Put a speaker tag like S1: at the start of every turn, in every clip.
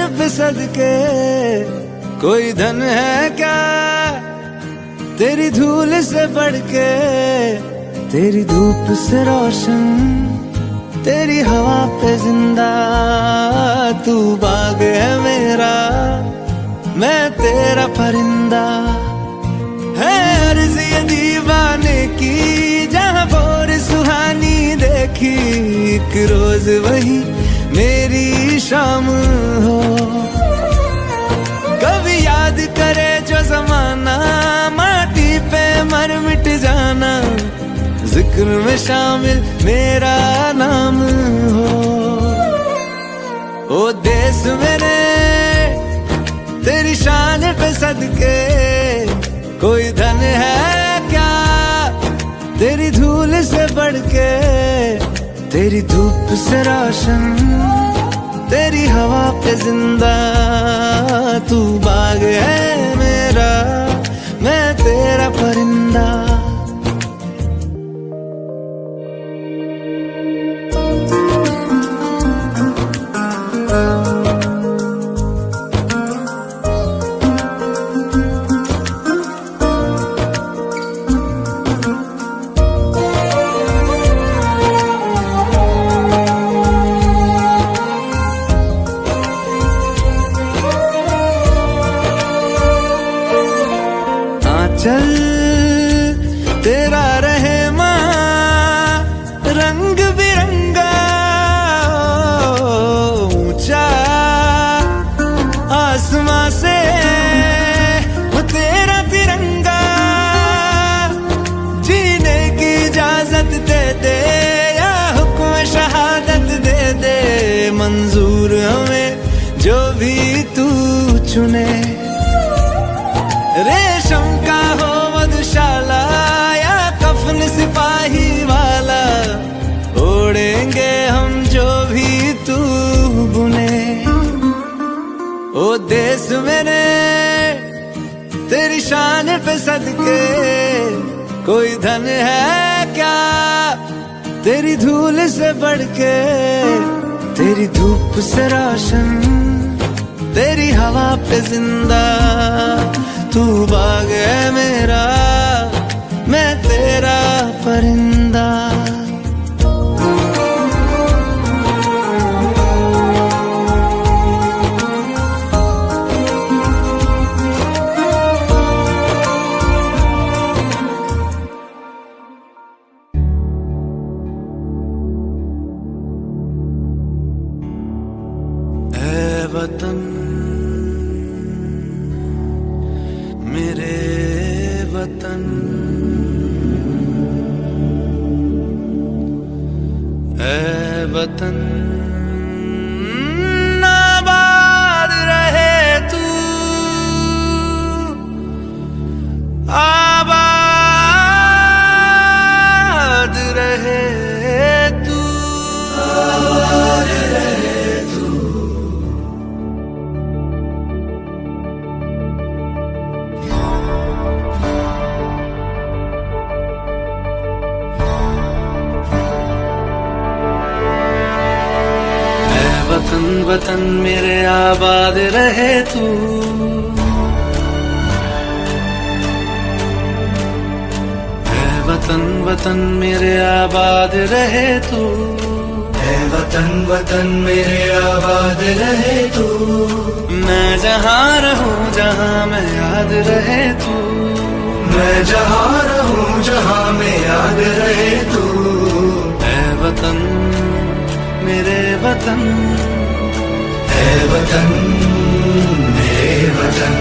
S1: शान पे सदके कोई धन है क्या तेरी धूल से बढ़ के, तेरी धूप से रोशन, तेरी हवा पे जिंदा। तू बाग है मेरा, मैं तेरा परिंदा। है अर्ज़ ये दीवाने की, जहाँ भोर सुहानी देखी, एक रोज वही मेरी शाम हो। कभी याद करे जो जमाना, माटी पे मर मिट जाना, जिक्र में शामिल मेरा नाम हो। ओ देश मेरे तेरी शान पे सदके कोई धन है क्या तेरी धूल से बढ़ के, तेरी धूप से रोशन, तेरी हवा पे जिंदा। तू बाग है मेरा, मैं तेरा परिंदा। चल तेरा रहे माँ रंग बिरंगा, ऊंचा आसमां से वो तेरा तिरंगा। जीने की इजाजत दे दे या हुक्म शहादत दे दे, मंजूर हमें जो भी तू चुने। रेशम का हो मधुशाला या कफन सिपाही वाला, ओढ़ेंगे हम जो भी तू बुने। ओ देश मेरे तेरी शान पे सदके कोई धन है क्या तेरी धूल से बढ़ के, तेरी धूप से रोशन, तेरी हवा पे जिंदा। तू बाग है मेरा, मैं तेरा परिंदा। ऐ वतन मेरे वतन, ऐ वतन आबाद रहे तू, आबाद रहे तू, आबाद रहे तू। वतन वतन मेरे आबाद रहे तू, ऐ वतन वतन मेरे आबाद रहे तू, ऐ वतन वतन मेरे आबाद रहे तू। मैं जहाँ रहूं जहाँ मैं याद रहे तू, मैं जहाँ रहूं जहाँ मैं याद रहे तू। ऐ वतन मेरे वतन, ऐ वतन मेरे वतन।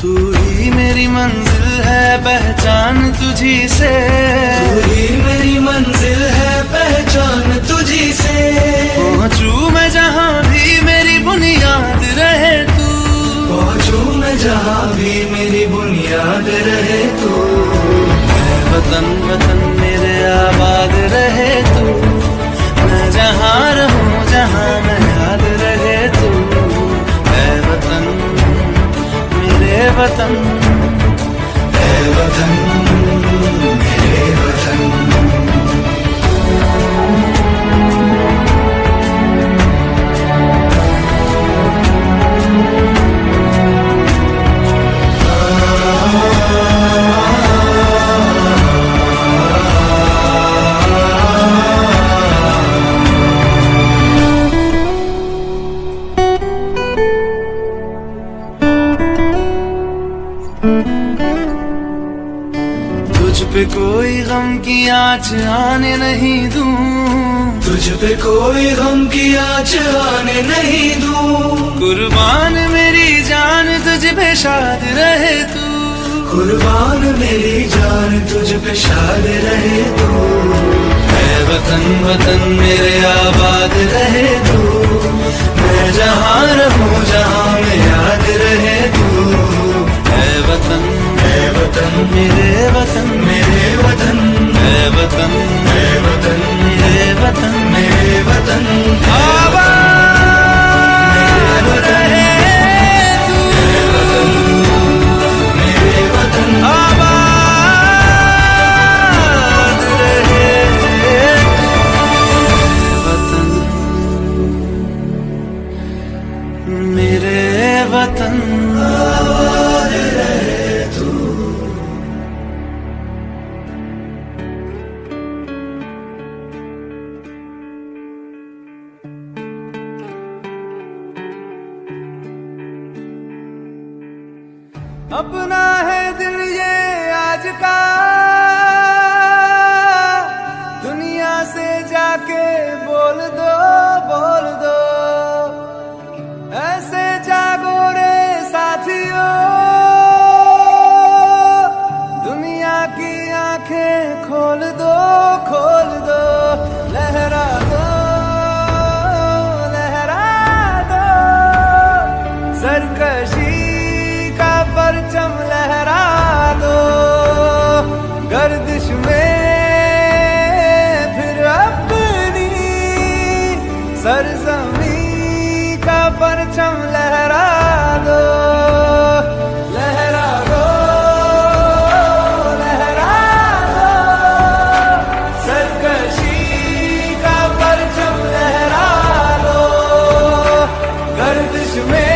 S1: तू ही मेरी मंजिल है पहचान तुझी से, तू ही मेरी मंजिल है पहचान तुझी से। पहुंचूं मैं जहाँ भी मेरी बुनियाद रहे तू, पहुंचूं मैं जहाँ भी मेरी बुनियाद रहे तू। ऐ वतन गम की आँच आने नहीं दूं,
S2: तुझ पे कोई गम की आँच आने नहीं दूं।
S1: कुर्बान मेरी जान तुझ पे शाद रहे तू,
S2: कुर्बान मेरी जान तुझ पे शाद रहे तू।
S1: है वतन वतन मेरे आबाद रहे तू, मैं जहाँ रहूँ जहाँ में याद रहे तू। है वतन मेरे वतन,
S2: मेरे वतन,
S1: है वतन
S2: मेरे वतन,
S1: मेरे वतन,
S2: मेरे वतन
S1: आबाद रहे तू,
S2: मेरे वतन,
S1: आबाद रहे तू। मेरे वतन
S2: आबाद रहे तू।
S1: अपना है दिल ये आज का, दुनिया से जाके बोल दो, बोल दो। ऐसे जागो रे साथियों, दुनिया की आंखें खोल दो, खोल दो। लहरा दो, लहरा दो, सरकशी का परचम लहरा दो। गर्दिश में फिर अपनी सरजमी का परचम लहरा दो, लहरा दो, लहरा दो। सरकशी का परचम लहरा दो। गर्दिश में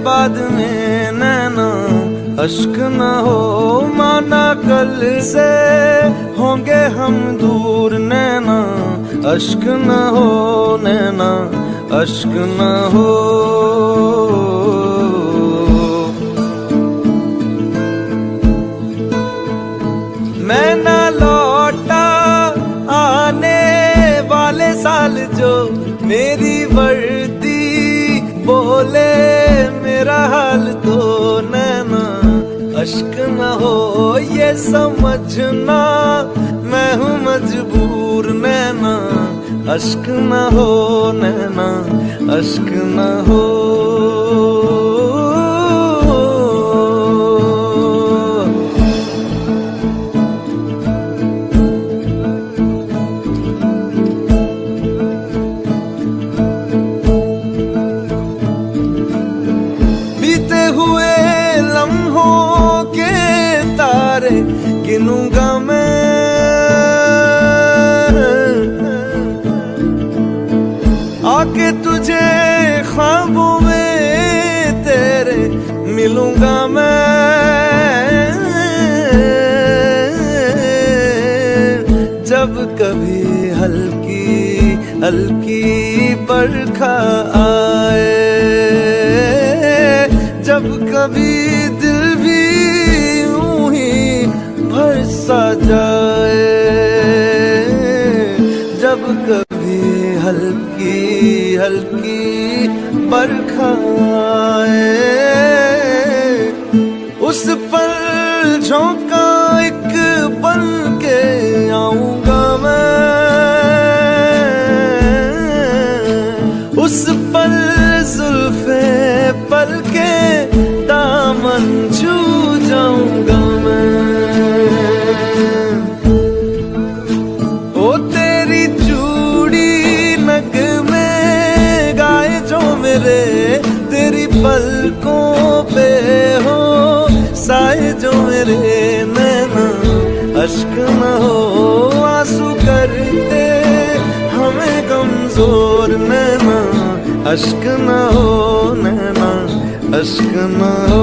S1: बाद में नैना अश्क न हो माना कल से होंगे हम दूर नैना, अश्क न हो नैना, अश्क न हो। मैं ना लौटा आने वाले साल जो मेरी वर्दी बोले मेरा हाल तो नैना, अश्क न हो ये समझना मैं हूँ मजबूर नैना, अश्क न हो नैना, अश्क न हो। गिनूंगा मैं आके तुझे ख्वाबों में तेरे मिलूंगा मैं, जब कभी हल्की हल्की बरखा आए, जब कभी दिल भी सा जाए, जब कभी हल्की हल्की बरखा आए, उस पर झोंका एक बन के आऊंगा मैं, उस पर जुल्फे पल के दामन छू जाऊंगा मैं। ओ तेरी चूड़ी नग में गाए जो मेरे, तेरी पलकों पे हो साए जो मेरे नैना, अश्क न हो आंसू करते हमें कमजोर नैना, अश्क न हो नैना, अश्क न हो।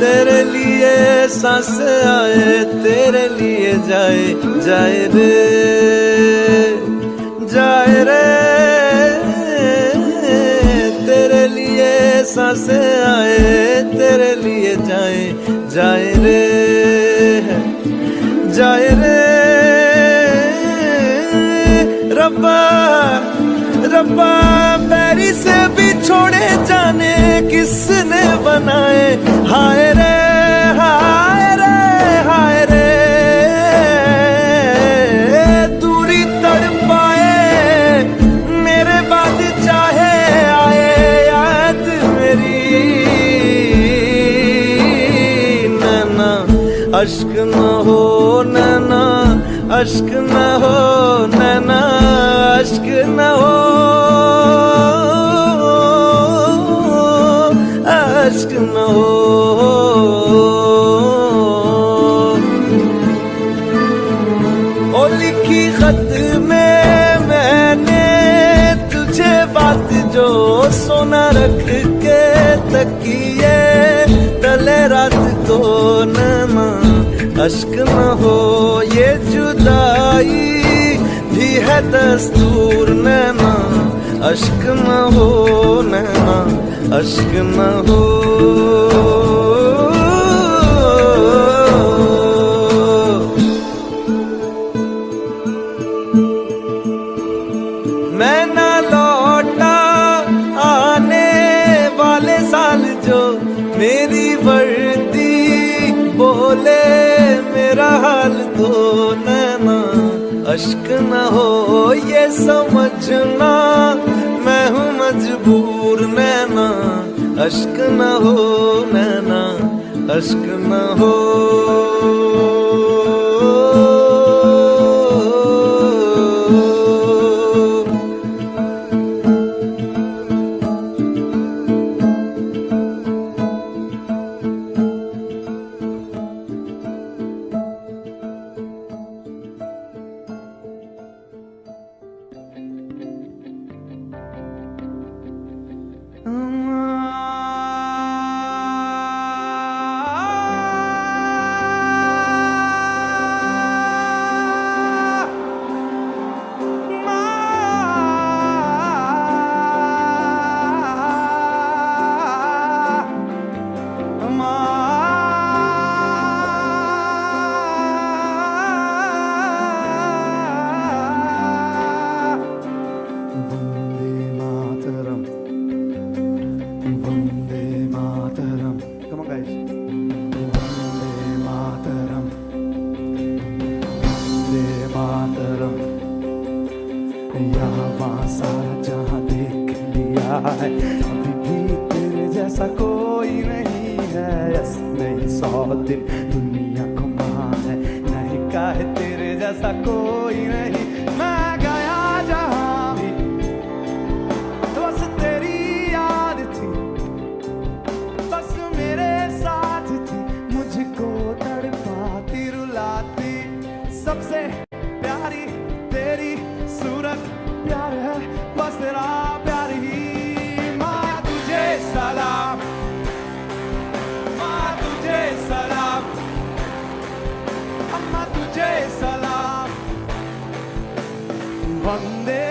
S1: तेरे लिए सांस आए, तेरे लिए जाए जाए रे, जाए रे, तेरे लिए सांस आए, तेरे लिए जाए जाए रे, जाए रे। रब्बा रब्बा पैरी से भी छोड़े जाने किसने बनाए, हाय रे हाय रे हाय रे, दूरी तड़ पाए मेरे बाद चाहे आए याद मेरी नैना, अश्क न हो नैना, अश्क न हो नैना, अश्क न हो, अश्क न हो। ओ लिखी खत में मैंने तुझे बात जो सोना रख के तकिए तले रात को नैना, अश्क न हो ये जुदाई भी है दस्तूर नैना, अश्क न हो नैना, अश्क न हो। मैं ना लौटा आने वाले साल जो मेरी वर्दी बोले मेरा हाल तो नैना, अश्क न हो ये समझना मैं हूँ मजबूर नैना, अश्क न हो नैना, अश्क न हो। दिन दुनिया घुमा है, नहीं काहे तेरे जैसा कोई नहीं। मैं गया जहाँ भी बस तेरी याद थी, बस मेरे साथ थी, मुझको तड़पाती रुलाती। सबसे प्यारी तेरी सूरत, प्यार है बस तेरा प्यार ही। माँ तुझे सलाम, माँ तुझे सलाम, अम्मा तुझे सलाम। वंदे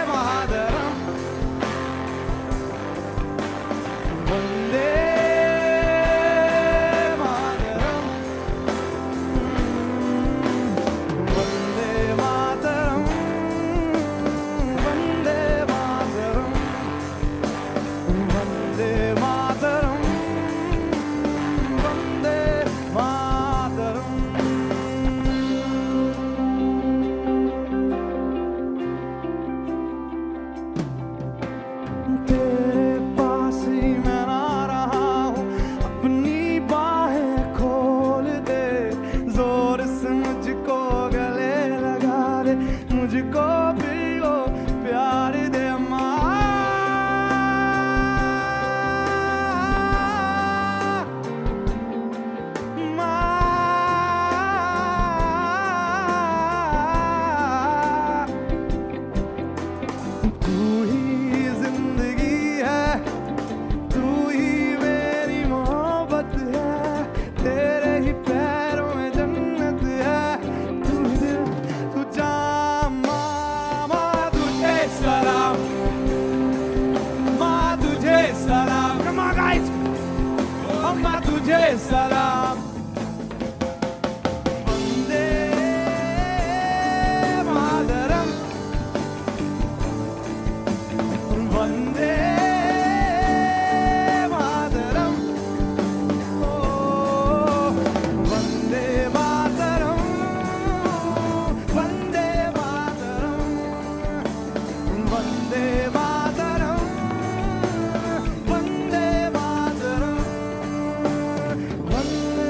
S1: मातरम, वंदे मातरम, वंदे मातरम, वंदे मातरम, वंदे मातरम, वंदे मातरम। तेरे पास ही मैं ना रहा हूँ, अपनी बाहें खोल दे, जोर से मुझको गले लगा दे, मुझको भी वो प्यार दे। तू ही जिंदगी है, तू ही मेरी मोहब्बत है, तेरे ही पैरों में जन्नत है, तू ही दिल, तू जान। माँ तुझे सलाम, माँ तुझे सलाम, come on guys, अम्मा तुझे सलाम। वंदे मातरम, वंदे मातरम, ओ वंदे मातरम, वंदे मातरम, वंदे मातरम, वंदे मातरम, वंदे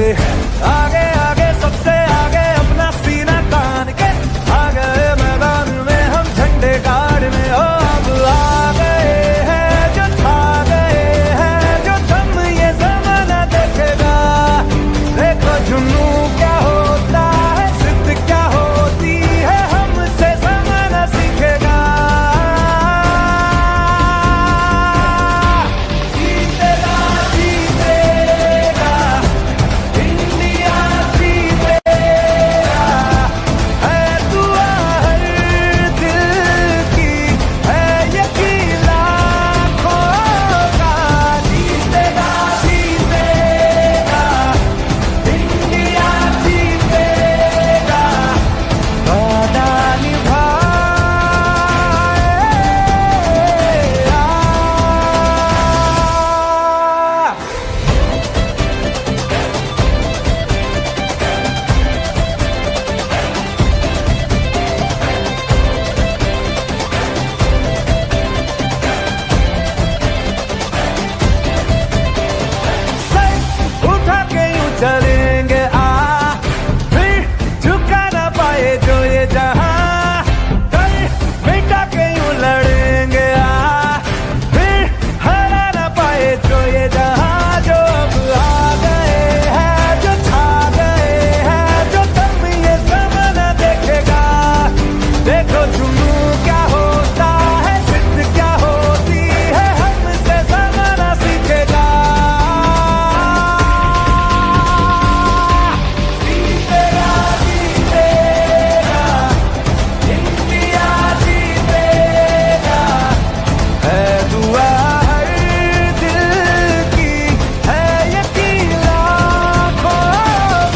S1: आगे आगे सबसे आगे अपना सीना तान के आ गए मैदान में हम झंडे गाड़ने। ओ अब आ गए हैं जो छा गए हैं जो दम ये ज़माना देखेगा। देखो जुनू क्या होता है जिद क्या होती है हमसे ज़माना सीखेगा। जीतेगा जीतेगा इंडिया जीतेगा, है दुआ हर दिल की है यकीन लाखों का। जीतेगा जीतेगा इंडिया जीतेगा, वादा निभाएगा। सर उठा के यूं चलेंगे फिर झुका ना पाए जो ये जहां। कर मिटा के यूं लड़ेंगे फिर हरा ना पाए जो ये जहां। जो अब आ गए हैं जो छा गए हैं जो दम ये ज़माना देखेगा। देखो जुनू क्या होता है जिद क्या होती है हमसे ज़माना सीखेगा। जीतेगा जीतेगा इंडिया जीतेगा, है दुआ हर दिल की है यकीन लाखों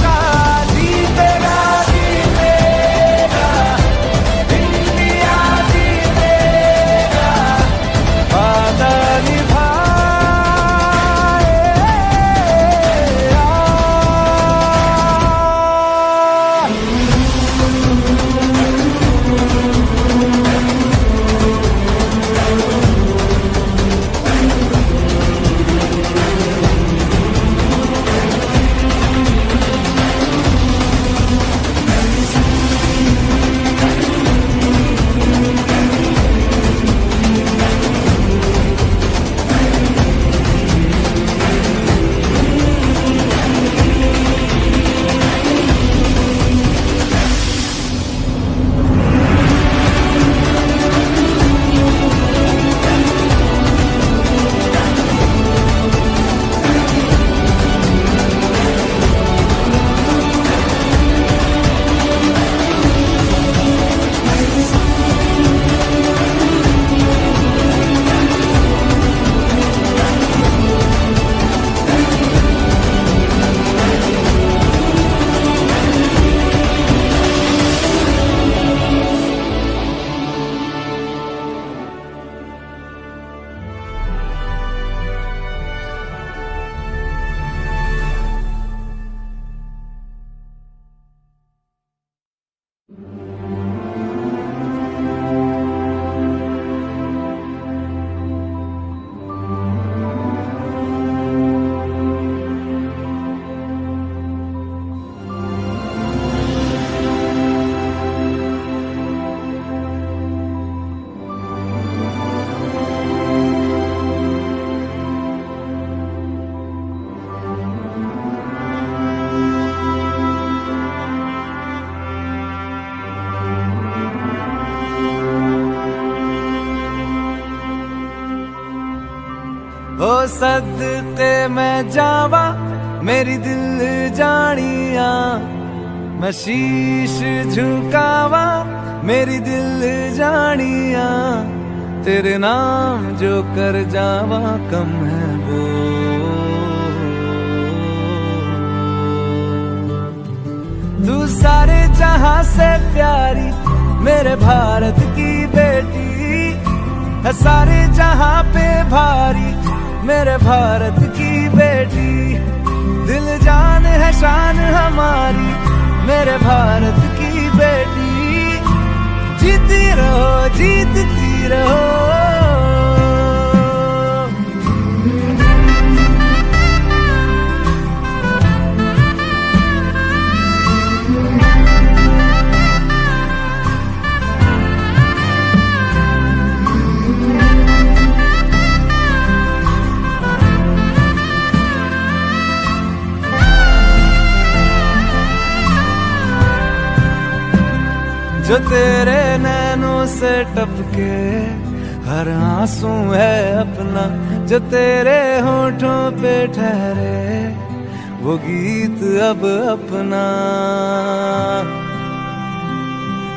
S1: का। जीतेगा जीतेगा इंडिया जीतेगा, वादा निभाएगा। ओ सदके मैं जावा मेरी दिल जानिया, मैं शीश झुकावा मेरी दिल जानिया। तेरे नाम जो कर जावा कम है वो। तू सारे जहां से प्यारी मेरे भारत की बेटी है, सारे जहां पे भारी मेरे भारत की बेटी। दिल जान है शान हमारी मेरे भारत की बेटी। जीती रहो जीतती रहो। जो तेरे नैनों से टपके, हर आंसू है अपना जो तेरे होठों पे ठहरे, वो गीत अब अपना।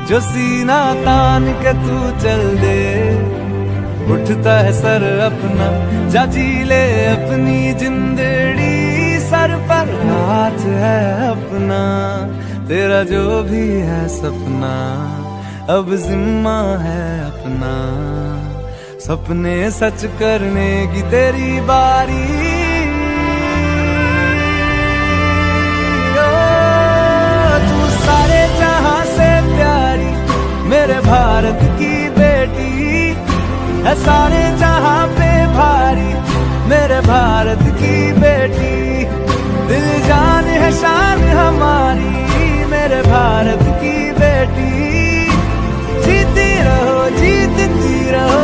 S1: जो सीना तान के तू चल दे, उठता है सर अपना, जा जी ले अपनी जिंदड़ी, सर पर हाथ है अपना। तेरा जो भी है सपना अब जिम्मा है अपना, सपने सच करने की तेरी बारी। तू सारे जहां से प्यारी मेरे भारत की बेटी है, सारे जहां पे भारी मेरे भारत की बेटी। दिल जान है शान हमारी मेरे भारत की बेटी। जीती रहो जीतती रहो।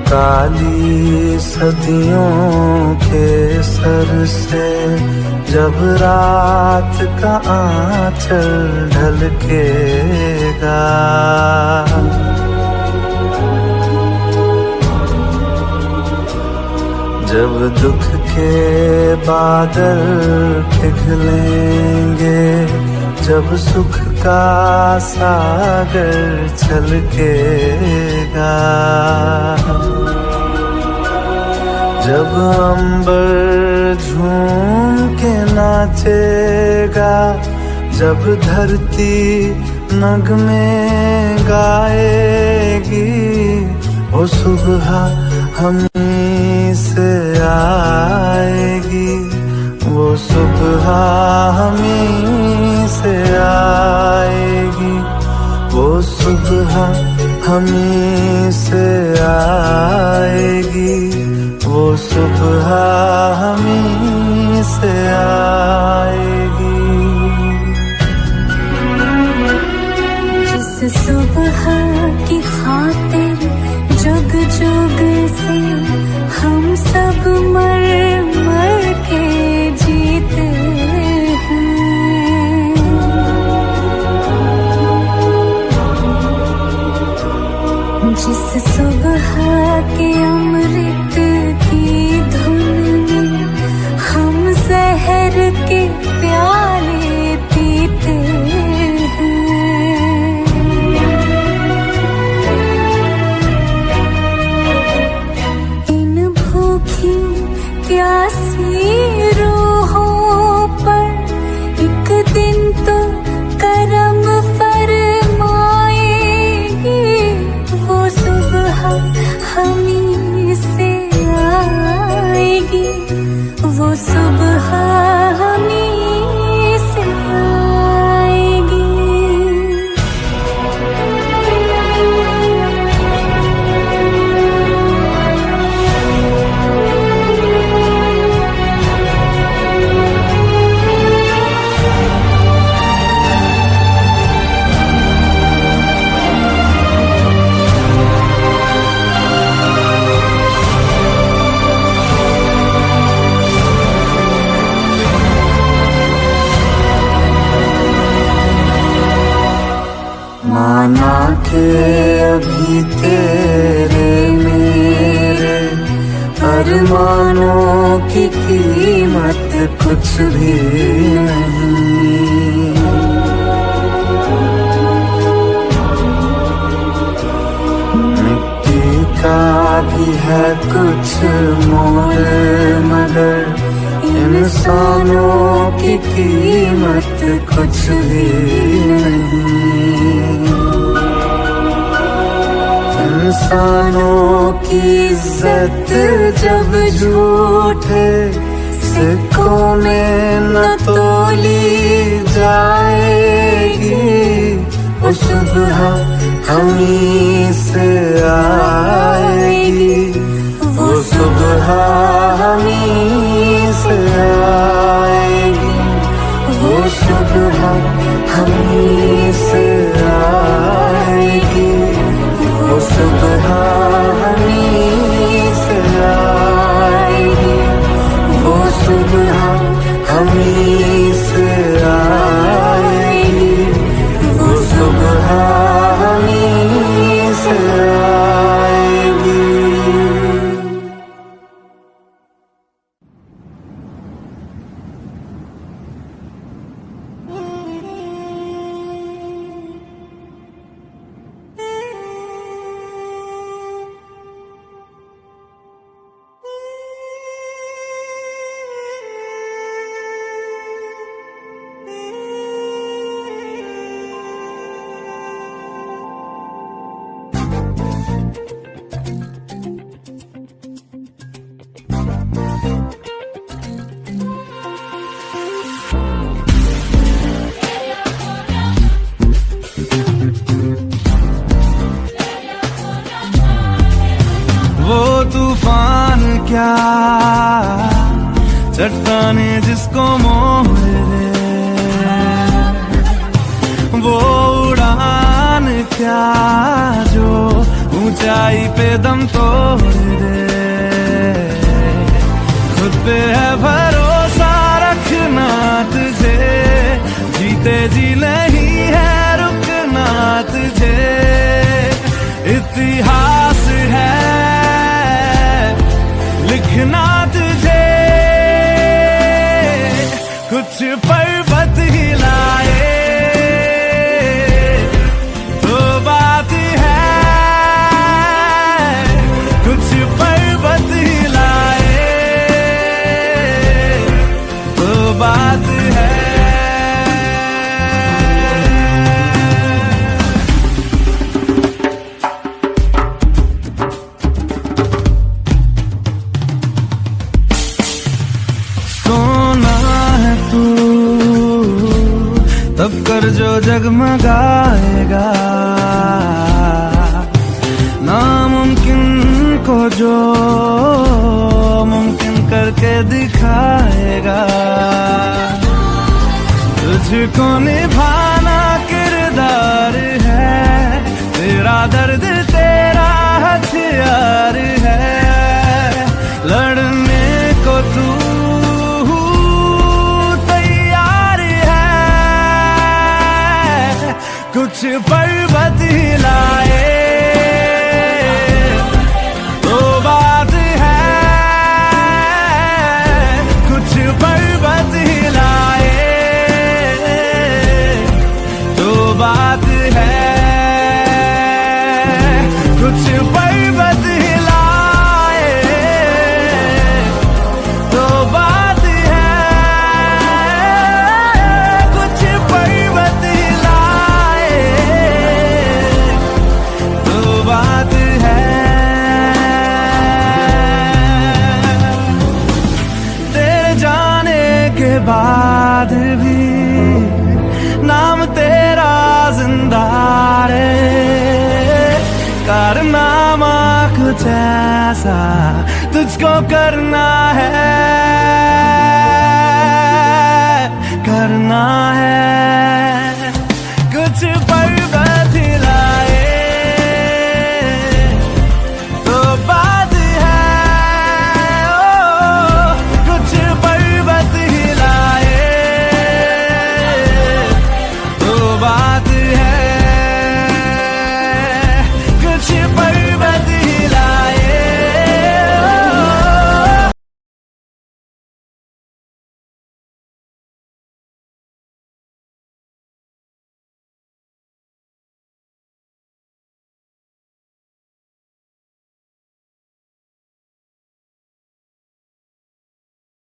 S1: काली सदियों के सर से जब रात का आंचल ढलकेगा, जब दुख के बादल पिघलेंगे, जब सुख का सागर छलकेगा, जब अंबर झूम के नाचेगा, जब धरती नगमे गाएगी, वो सुबह हमहीं से आएगी, वो सुबह हमहीं से आएगी, वो सुबह हमहीं से आएगी, वो सुबह हमहीं से आएगी।
S3: जिस सुबह की खातिर जुग जुग से हम सब मर मर के जीते हैं, जिस सुबह के अमृत की धुन में हम जहर के प्याले पीते हैं, इन भूखी प्यासी रूहों पर एक दिन तो करम फरमाएगी, वो सुबह हमहीं से आएगी, वो सुबह हमहीं से आएगी। अरमानों की कीमत कुछ भी नहीं। मिट्टी का भी है कुछ मोल, मगर इंसानों की कीमत कुछ भी नहीं। इंसानों की इज्जत जब झूठे सिक्कों में न तोली जाएगी, वो सुबह हमी से आएगी, वो सुबह हमी से आएगी, वो सुबह हमी से आएगी, वो सुबह हमी से आएगी, वो सुबह हमी से आएगी, वो सुबह हमी से आएगी।
S1: तूफान क्या चट्टाने जिसको मोह दे, वो उड़ान क्या जो ऊंचाई पे दम तोड़ दे। खुद पे है भरोसा रखना तुझे, जीते जी नहीं है रुकना तुझे। इतिहास है लिखना तुझे, कुछ पर्वत हिलाए तो बात है, कुछ पर्वत हिलाए तो बात है। तब कर जो जगमगाएगा, नामुमकिन को जो मुमकिन करके दिखाएगा। तुझको निभाना किरदार है, तेरा दर्द तेरा हथियार है। लड़ने को तू कुछ पर्वत हिलाए तो बात है, कुछ पर्वत हिलाए तो बात है, कुछ पर्वत हिलाए तो बात है, कुछ पर्वत बात है। तेरे जाने के बाद भी नाम तेरा जिंदा है। कारनामा कुछ ऐसा तुझको करना है,